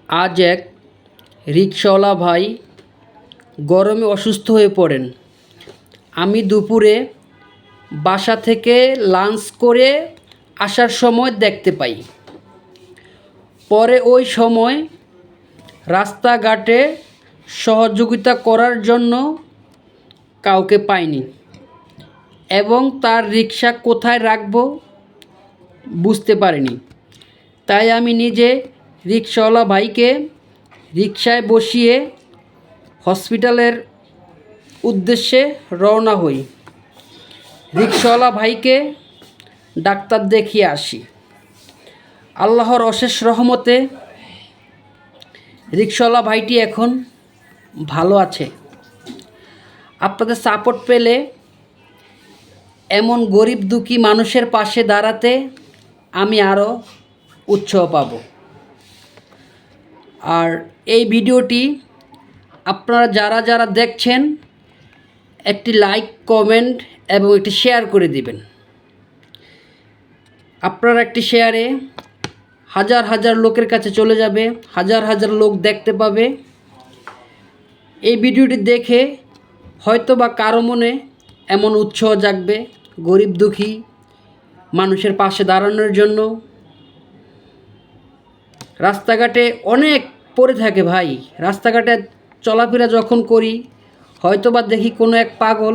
আজ এক রিকশাওয়ালা ভাই গরমে অসুস্থ হয়ে পড়েন। আমি দুপুরে বাসা থেকে লাঞ্চ করে আসার সময় দেখতে পাই। পরে ওই সময় রাস্তাঘাটে সহযোগিতা করার জন্য কাউকে পাইনি এবং তার রিকশা কোথায় রাখব বুঝতে পারিনি। তাই আমি নিজে রিকশাওয়ালা ভাইকে রিকশায় বসিয়ে হসপিটালের উদ্দেশ্যে রওনা হই। রিকশাওয়ালা ভাইকে ডাক্তার দেখিয়ে আসি। আল্লাহর অশেষ রহমতে রিকশাওয়ালা ভাইটি এখন ভালো আছে। আপনাদের সাপোর্ট পেলে এমন গরিব দুঃখী মানুষের পাশে দাঁড়াতে আমি আরও উৎসাহ পাব। আর এই ভিডিওটি আপনারা যারা যারা দেখছেন একটি লাইক, কমেন্ট এবং একটি শেয়ার করে দিবেন। আপনার একটি শেয়ারে হাজার হাজার লোকের কাছে চলে যাবে, হাজার হাজার লোক দেখতে পাবে। এই ভিডিওটি দেখে হয়তো বা কারো মনে এমন উৎসাহ জাগবে গরিব দুঃখী মানুষের পাশে দাঁড়ানোর জন্য। রাস্তাঘাটে অনেক পড়ে থাকে ভাই। রাস্তাঘাটে চলাফেরা যখন করি হয়তো বা দেখি কোনো এক পাগল,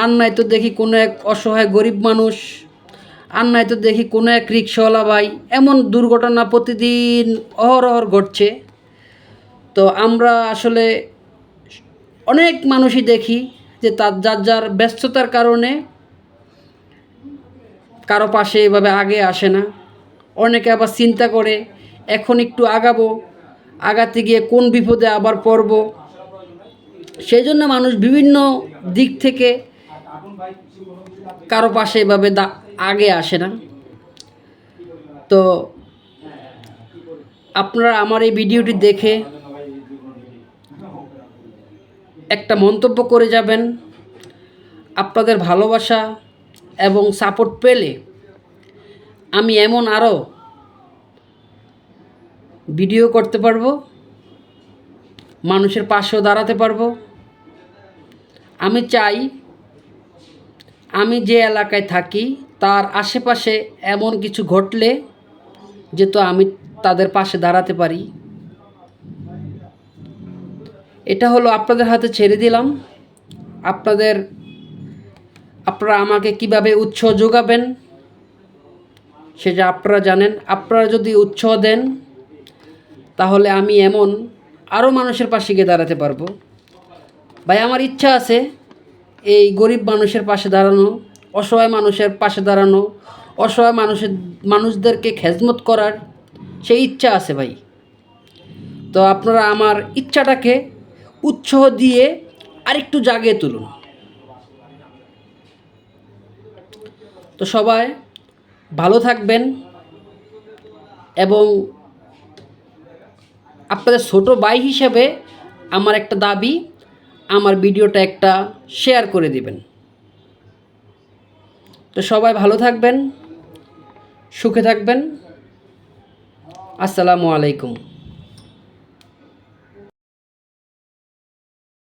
আর নয়তো দেখি কোনো এক অসহায় গরিব মানুষ, আর নয়তো দেখি কোনো এক রিকশাওয়ালা ভাই। এমন দুর্ঘটনা প্রতিদিন অহরহ ঘটছে। তো আমরা আসলে অনেক মানুষই দেখি যে যার যার ব্যস্ততার কারণে কারো পাশে এভাবে আগে আসে না। অনেকে আবার চিন্তা করে এখন একটু আগাবো, আগাতে গিয়ে কোন বিপদে আবার পড়ব। সেই জন্য মানুষ বিভিন্ন দিক থেকে কারো পাশে এভাবে আগে আসে না। তো আপনারা আমার এই ভিডিওটি দেখে একটা মন্তব্য করে যাবেন। আপনাদের ভালোবাসা এবং সাপোর্ট পেলে আমি এমন আরও ভিডিও করতে পারবো, মানুষের পাশেও দাঁড়াতে পারবো। আমি চাই আমি যে এলাকায় থাকি তার আশেপাশে এমন কিছু ঘটলে যেহেতু আমি তাদের পাশে দাঁড়াতে পারি। এটা হলো আপনাদের হাতে ছেড়ে দিলাম। আপনারা আমাকে কিভাবে উৎসাহ যোগাবেন সেটা আপনারা জানেন। আপনারা যদি উৎসাহ দেন তাহলে আমি এমন আরও মানুষের পাশে গিয়ে দাঁড়াতে পারবো। ভাই, আমার ইচ্ছা আছে এই গরিব মানুষের পাশে দাঁড়ানো, অসহায় মানুষের পাশে দাঁড়ানো, অসহায় মানুষদেরকে খেদমত করার সেই ইচ্ছা আছে ভাই। তো আপনারা আমার ইচ্ছাটাকে উৎসাহ দিয়ে আরেকটু জাগিয়ে তুলুন। তো সবাই ভালো থাকবেন এবং আপনাদের ছোট ভাই হিসেবে আমার একটা দাবি, আমার ভিডিওটা একটা শেয়ার করে দিবেন। তো সবাই ভালো থাকবেন, সুখে থাকবেন। আসসালামু আলাইকুম।